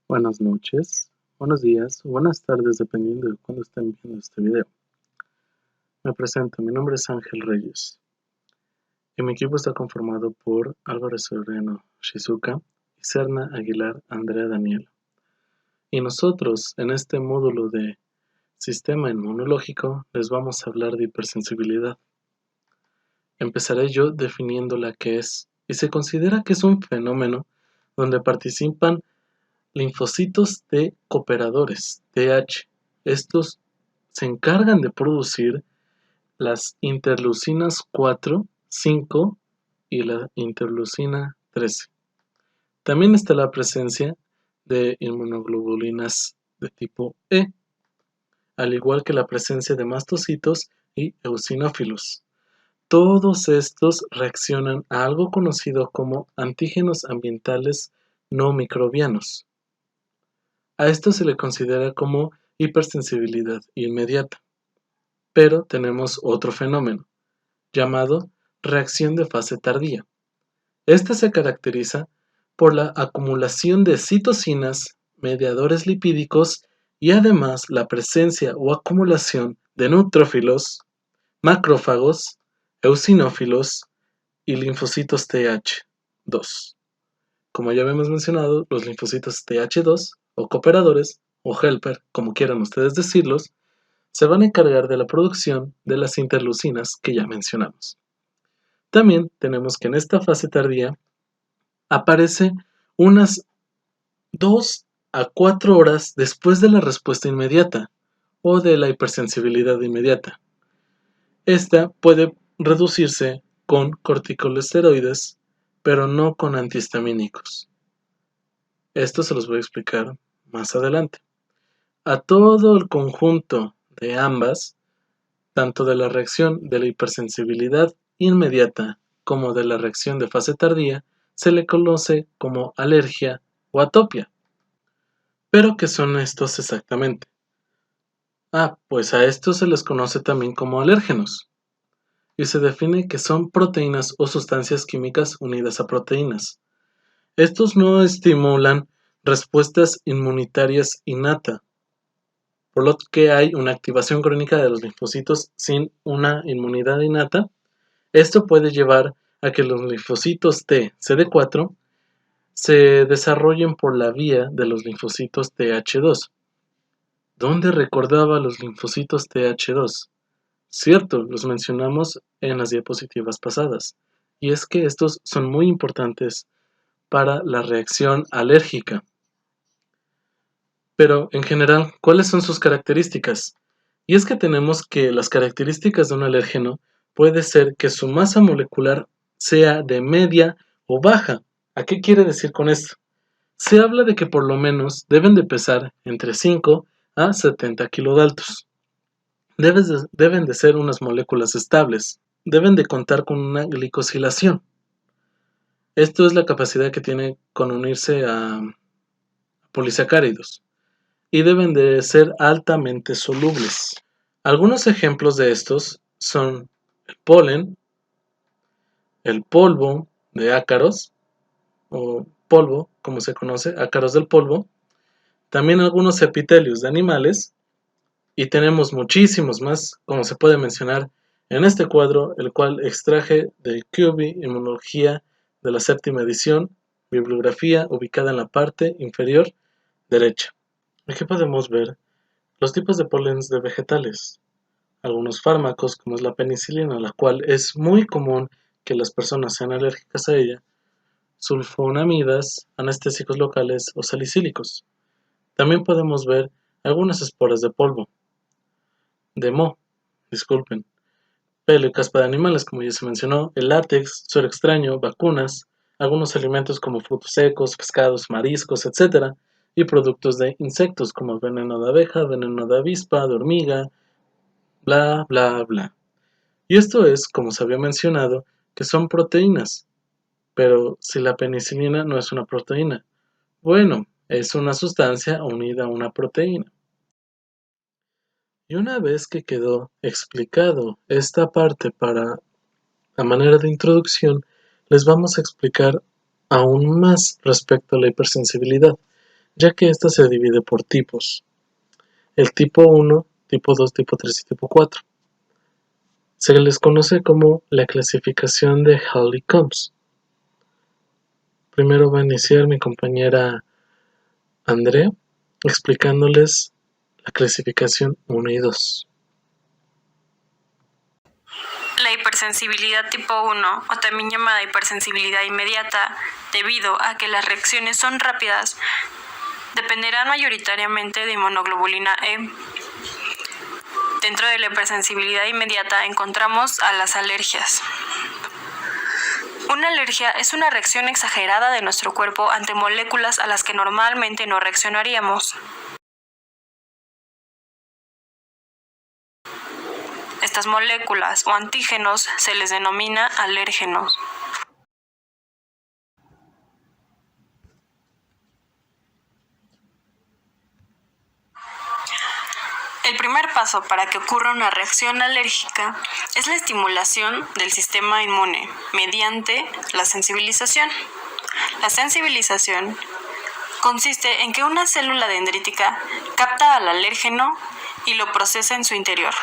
Buenas noches, buenos días o buenas tardes dependiendo de cuándo estén viendo este video. Me presento, mi nombre es Ángel Reyes y mi equipo está conformado por Álvaro Soriano Shizuka y Serna Aguilar Andrea Daniel. Y nosotros en este módulo de Sistema Inmunológico les vamos a hablar de hipersensibilidad. Empezaré yo definiendo la que es y se considera que es un fenómeno donde participan linfocitos T cooperadores, TH. Estos se encargan de producir las interleucinas 4, 5 y la interleucina 13. También está la presencia de inmunoglobulinas de tipo E, al igual que la presencia de mastocitos y eosinófilos. Todos estos reaccionan a algo conocido como antígenos ambientales no microbianos. A esto se le considera como hipersensibilidad inmediata. Pero tenemos otro fenómeno, llamado reacción de fase tardía. Esta se caracteriza por la acumulación de citocinas, mediadores lipídicos y además la presencia o acumulación de neutrófilos, macrófagos, eosinófilos y linfocitos Th2. Como ya habíamos mencionado, los linfocitos Th2 o cooperadores o helper, como quieran ustedes decirlos, se van a encargar de la producción de las interleucinas que ya mencionamos. También tenemos que en esta fase tardía aparece unas 2 a 4 horas después de la respuesta inmediata o de la hipersensibilidad inmediata. Esta puede reducirse con corticosteroides, pero no con antihistamínicos. Esto se los voy a explicar más adelante. A todo el conjunto de ambas, tanto de la reacción de la hipersensibilidad inmediata como de la reacción de fase tardía, se le conoce como alergia o atopia. ¿Pero qué son estos exactamente? Pues a estos se les conoce también como alérgenos, y se define que son proteínas o sustancias químicas unidas a proteínas. Estos no estimulan respuestas inmunitarias innata, por lo que hay una activación crónica de los linfocitos sin una inmunidad innata. Esto puede llevar a que los linfocitos T CD4 se desarrollen por la vía de los linfocitos Th2. ¿Dónde recordaba los linfocitos Th2? Cierto, los mencionamos en las diapositivas pasadas, y es que estos son muy importantes para la reacción alérgica. Pero, en general, ¿cuáles son sus características? Y es que tenemos que las características de un alérgeno puede ser que su masa molecular sea de media o baja. ¿A qué quiere decir con esto? Se habla de que por lo menos deben de pesar entre 5 a 70 kilodaltos. Deben de ser unas moléculas estables. Deben de contar con una glicosilación. Esto es la capacidad que tiene con unirse a polisacáridos. Y deben de ser altamente solubles. Algunos ejemplos de estos son el polen, el polvo de ácaros, o polvo, como se conoce, ácaros del polvo, también algunos epitelios de animales, y tenemos muchísimos más, como se puede mencionar en este cuadro, el cual extraje de QB Inmunología de la 7ª edición, bibliografía ubicada en la parte inferior derecha. Aquí podemos ver los tipos de polens de vegetales, algunos fármacos como es la penicilina, la cual es muy común que las personas sean alérgicas a ella, sulfonamidas, anestésicos locales o salicílicos. También podemos ver algunas esporas de polvo, de moho, pelo y caspa de animales, como ya se mencionó, el látex, suero extraño, vacunas, algunos alimentos como frutos secos, pescados, mariscos, etc. Y productos de insectos como veneno de abeja, veneno de avispa, de hormiga, bla, bla, bla. Y esto es, como se había mencionado, que son proteínas. Pero si la penicilina no es una proteína, bueno, es una sustancia unida a una proteína. Y una vez que quedó explicado esta parte para la manera de introducción, les vamos a explicar aún más respecto a la hipersensibilidad. ya que ésta se divide por tipos: el tipo 1, tipo 2, tipo 3 y tipo 4. Se les conoce como la clasificación de Halley-Combs. Primero va a iniciar mi compañera Andrea explicándoles la clasificación 1 y 2. La hipersensibilidad tipo 1, o también llamada hipersensibilidad inmediata, debido a que las reacciones son rápidas, dependerán mayoritariamente de inmunoglobulina E. Dentro de la hipersensibilidad inmediata encontramos a las alergias. Una alergia es una reacción exagerada de nuestro cuerpo ante moléculas a las que normalmente no reaccionaríamos. Estas moléculas o antígenos se les denomina alérgenos. El primer paso para que ocurra una reacción alérgica es la estimulación del sistema inmune mediante la sensibilización. La sensibilización consiste en que una célula dendrítica capta al alérgeno y lo procesa en su interior.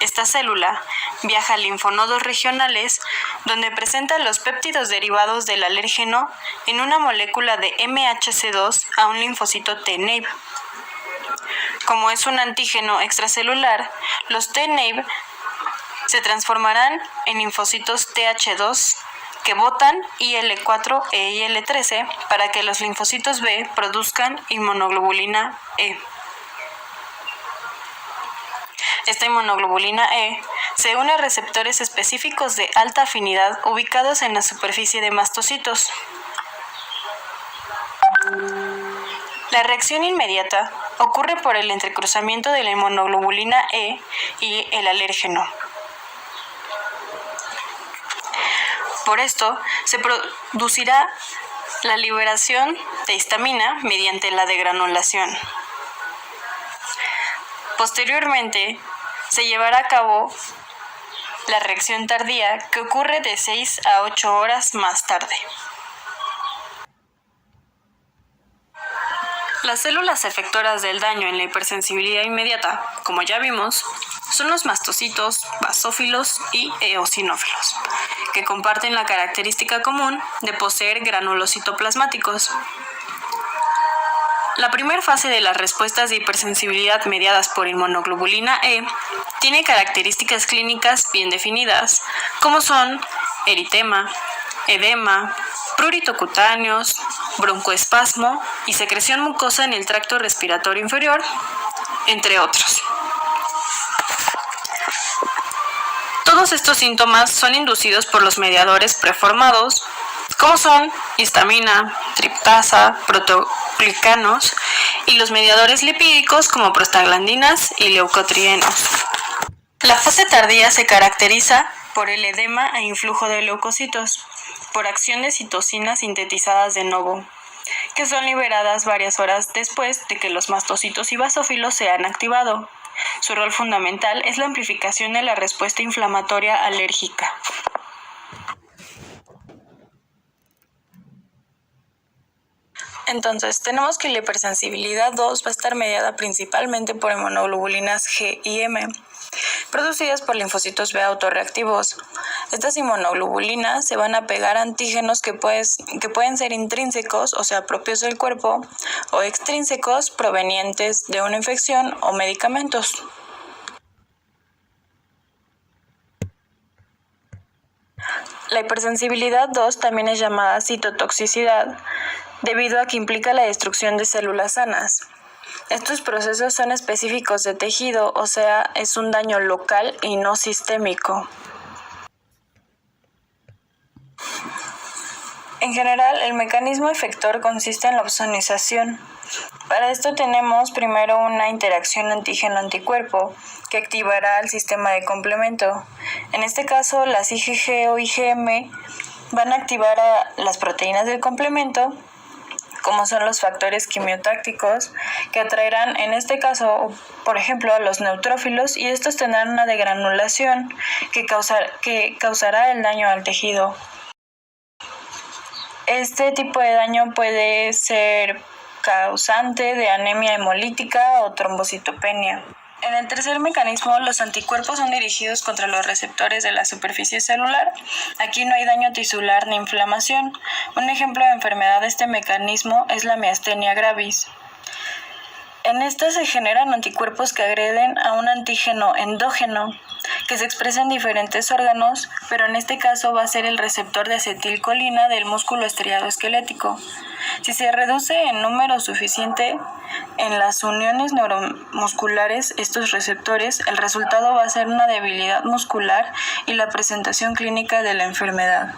Esta célula viaja a linfonodos regionales donde presenta los péptidos derivados del alérgeno en una molécula de MHC2 a un linfocito T-naive. Como es un antígeno extracelular, los T-naive se transformarán en linfocitos Th2 que botan IL-4 e IL-13 para que los linfocitos B produzcan inmunoglobulina E. Esta inmunoglobulina E se une a receptores específicos de alta afinidad ubicados en la superficie de mastocitos. La reacción inmediata ocurre por el entrecruzamiento de la inmunoglobulina E y el alérgeno. Por esto, se producirá la liberación de histamina mediante la degranulación. Posteriormente, se llevará a cabo la reacción tardía, que ocurre de 6 a 8 horas más tarde. Las células efectoras del daño en la hipersensibilidad inmediata, como ya vimos, son los mastocitos, basófilos y eosinófilos, que comparten la característica común de poseer granulos citoplasmáticos. La primera fase de las respuestas de hipersensibilidad mediadas por inmunoglobulina E tiene características clínicas bien definidas, como son eritema, edema, prurito cutáneos, broncoespasmo y secreción mucosa en el tracto respiratorio inferior, entre otros. Todos estos síntomas son inducidos por los mediadores preformados, como son histamina, triptasa, proteoglicanos y los mediadores lipídicos como prostaglandinas y leucotrienos. La fase tardía se caracteriza por el edema e influjo de leucocitos, por acción de citocinas sintetizadas de novo, que son liberadas varias horas después de que los mastocitos y basófilos se han activado. Su rol fundamental es la amplificación de la respuesta inflamatoria alérgica. Entonces, tenemos que la hipersensibilidad 2 va a estar mediada principalmente por inmunoglobulinas G y M, producidas por linfocitos B autorreactivos. Estas inmunoglobulinas se van a pegar a antígenos que pueden ser intrínsecos, o sea, propios del cuerpo, o extrínsecos provenientes de una infección o medicamentos. La hipersensibilidad 2 también es llamada citotoxicidad, debido a que implica la destrucción de células sanas. Estos procesos son específicos de tejido, o sea, es un daño local y no sistémico. En general, el mecanismo efector consiste en la ozonización. Para esto tenemos primero una interacción antígeno-anticuerpo que activará el sistema de complemento. En este caso, las IgG o IgM van a activar a las proteínas del complemento, como son los factores quimiotácticos, que atraerán, en este caso, por ejemplo, a los neutrófilos, y estos tendrán una degranulación que causará el daño al tejido. Este tipo de daño puede ser causante de anemia hemolítica o trombocitopenia. En el tercer mecanismo, los anticuerpos son dirigidos contra los receptores de la superficie celular. Aquí no hay daño tisular ni inflamación. Un ejemplo de enfermedad de este mecanismo es la miastenia gravis. En esta se generan anticuerpos que agreden a un antígeno endógeno que se expresa en diferentes órganos, pero en este caso va a ser el receptor de acetilcolina del músculo estriado esquelético. Si se reduce en número suficiente en las uniones neuromusculares estos receptores, el resultado va a ser una debilidad muscular y la presentación clínica de la enfermedad.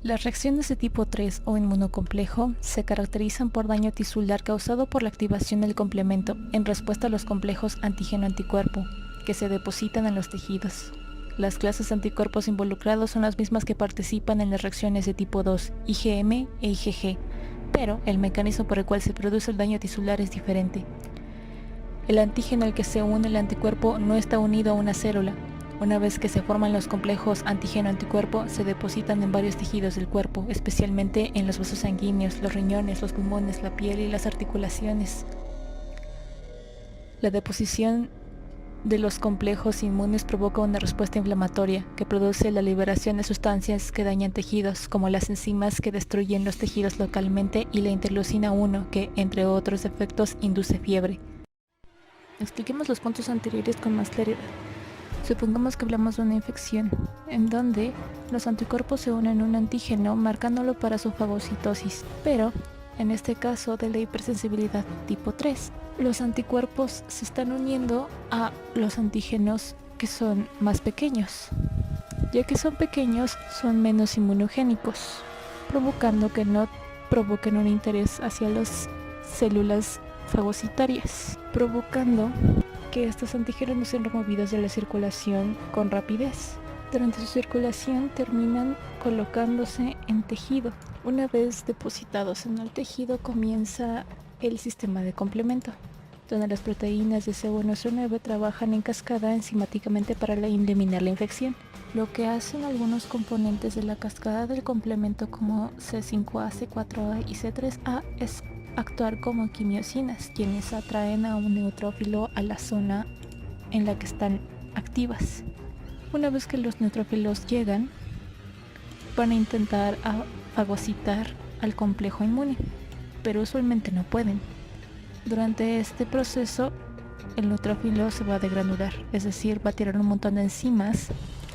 Las reacciones de tipo 3 o inmunocomplejo se caracterizan por daño tisular causado por la activación del complemento en respuesta a los complejos antígeno-anticuerpo que se depositan en los tejidos. Las clases de anticuerpos involucrados son las mismas que participan en las reacciones de tipo 2, IgM e IgG, pero el mecanismo por el cual se produce el daño tisular es diferente. El antígeno al que se une el anticuerpo no está unido a una célula. Una vez que se forman los complejos antígeno-anticuerpo, se depositan en varios tejidos del cuerpo, especialmente en los vasos sanguíneos, los riñones, los pulmones, la piel y las articulaciones. La deposición de los complejos inmunes provoca una respuesta inflamatoria que produce la liberación de sustancias que dañan tejidos, como las enzimas que destruyen los tejidos localmente y la interleucina 1, que, entre otros efectos, induce fiebre. Expliquemos los puntos anteriores con más claridad. Supongamos que hablamos de una infección, en donde los anticuerpos se unen a un antígeno marcándolo para su fagocitosis, pero en este caso de la hipersensibilidad tipo 3, los anticuerpos se están uniendo a los antígenos que son más pequeños. Ya que son pequeños, son menos inmunogénicos, provocando que no provoquen un interés hacia las células fagocitarias, provocando que estos antígenos no sean removidos de la circulación con rapidez. Durante su circulación terminan colocándose en tejido. Una vez depositados en el tejido comienza el sistema de complemento, donde las proteínas de C1 y C9 trabajan en cascada enzimáticamente para eliminar la infección. Lo que hacen algunos componentes de la cascada del complemento como C5A, C4A y C3A es actuar como quimiosinas, quienes atraen a un neutrófilo a la zona en la que están activas. Una vez que los neutrófilos llegan, van a intentar fagocitar al complejo inmune, pero usualmente no pueden. Durante este proceso, el neutrófilo se va a degranular, es decir, va a tirar un montón de enzimas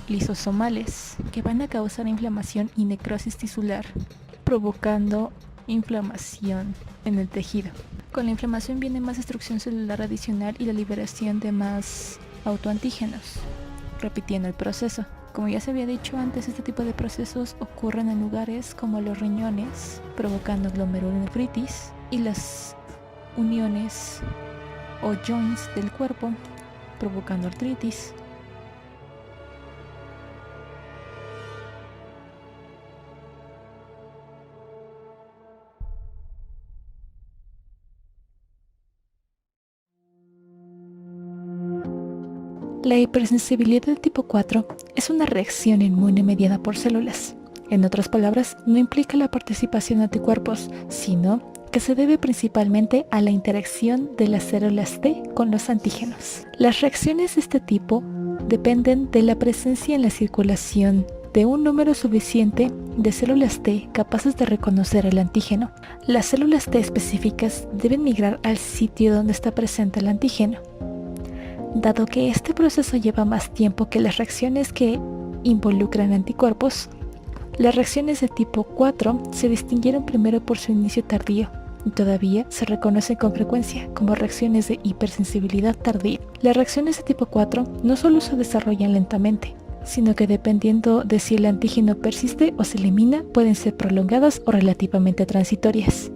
lisosomales que van a causar inflamación y necrosis tisular, provocando inflamación en el tejido. Con la inflamación viene más destrucción celular adicional y la liberación de más autoantígenos, repitiendo el proceso. Como ya se había dicho antes, este tipo de procesos ocurren en lugares como los riñones, provocando glomerulonefritis, y las uniones o joints del cuerpo, provocando artritis. La hipersensibilidad de tipo 4 es una reacción inmune mediada por células. En otras palabras, no implica la participación de anticuerpos, sino que se debe principalmente a la interacción de las células T con los antígenos. Las reacciones de este tipo dependen de la presencia en la circulación de un número suficiente de células T capaces de reconocer el antígeno. Las células T específicas deben migrar al sitio donde está presente el antígeno. Dado que este proceso lleva más tiempo que las reacciones que involucran anticuerpos, las reacciones de tipo 4 se distinguieron primero por su inicio tardío y todavía se reconocen con frecuencia como reacciones de hipersensibilidad tardía. Las reacciones de tipo 4 no solo se desarrollan lentamente, sino que dependiendo de si el antígeno persiste o se elimina, pueden ser prolongadas o relativamente transitorias.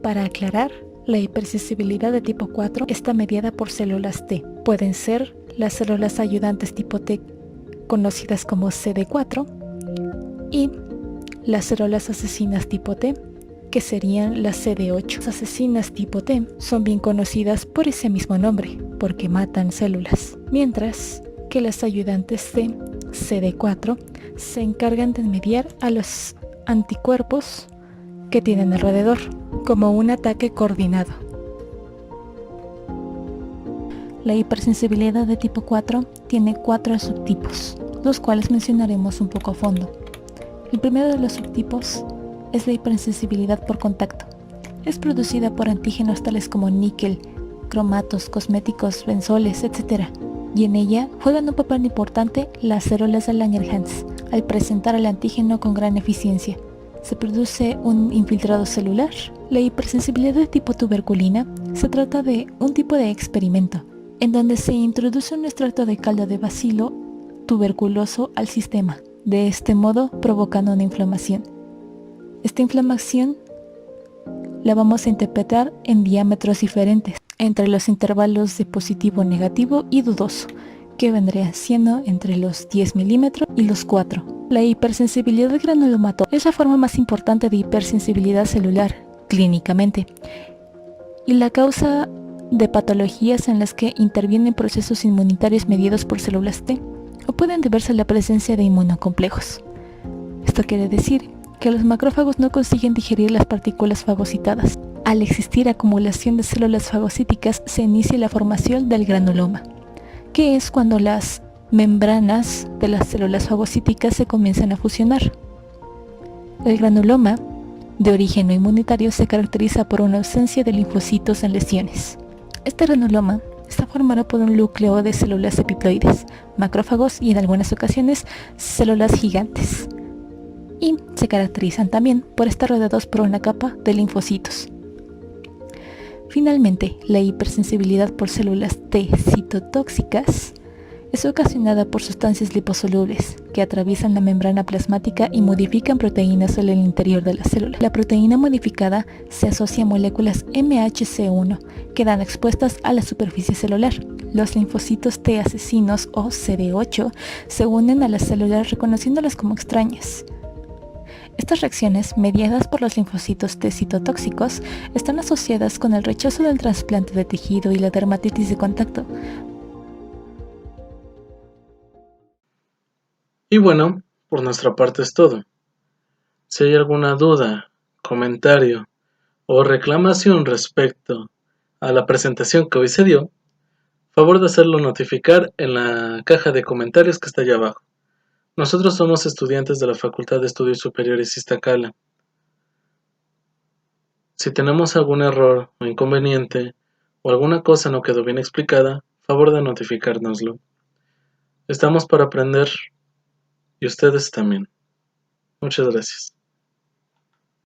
Para aclarar, la hipersensibilidad de tipo 4 está mediada por células T. Pueden ser las células ayudantes tipo T, conocidas como CD4, y las células asesinas tipo T, que serían las CD8. Las asesinas tipo T son bien conocidas por ese mismo nombre, porque matan células, mientras que las ayudantes T CD4 se encargan de mediar a los anticuerpos que tienen alrededor, como un ataque coordinado. La hipersensibilidad de tipo 4 tiene 4 subtipos, los cuales mencionaremos un poco a fondo. El primero de los subtipos es la hipersensibilidad por contacto. Es producida por antígenos tales como níquel, cromatos, cosméticos, benzoles, etc. Y en ella juegan un papel importante las células de Langerhans, al presentar el antígeno con gran eficiencia. Se produce un infiltrado celular. La hipersensibilidad de tipo tuberculina se trata de un tipo de experimento, en donde se introduce un extracto de caldo de bacilo tuberculoso al sistema, de este modo provocando una inflamación. Esta inflamación la vamos a interpretar en diámetros diferentes, entre los intervalos de positivo, negativo y dudoso, que vendría siendo entre los 10 milímetros y los 4. La hipersensibilidad de granulomatosa es la forma más importante de hipersensibilidad celular, clínicamente, y la causa de patologías en las que intervienen procesos inmunitarios mediados por células T, o pueden deberse a la presencia de inmunocomplejos. Esto quiere decir que los macrófagos no consiguen digerir las partículas fagocitadas. Al existir acumulación de células fagocíticas, se inicia la formación del granuloma, que es cuando las membranas de las células fagocíticas se comienzan a fusionar. El granuloma, de origen no inmunitario, se caracteriza por una ausencia de linfocitos en lesiones. Este granuloma está formado por un núcleo de células epiploides, macrófagos y en algunas ocasiones células gigantes. Y se caracterizan también por estar rodeados por una capa de linfocitos. Finalmente, la hipersensibilidad por células T citotóxicas es ocasionada por sustancias liposolubles que atraviesan la membrana plasmática y modifican proteínas en el interior de la célula. La proteína modificada se asocia a moléculas MHC1 que quedan expuestas a la superficie celular. Los linfocitos T asesinos o CD8 se unen a las células reconociéndolas como extrañas. Estas reacciones, mediadas por los linfocitos T citotóxicos, están asociadas con el rechazo del trasplante de tejido y la dermatitis de contacto. Y bueno, por nuestra parte es todo. Si hay alguna duda, comentario o reclamación respecto a la presentación que hoy se dio, favor de hacerlo notificar en la caja de comentarios que está allá abajo. Nosotros somos estudiantes de la Facultad de Estudios Superiores Iztacala. Si tenemos algún error o inconveniente o alguna cosa no quedó bien explicada, favor de notificárnoslo. Estamos para aprender y ustedes también. Muchas gracias.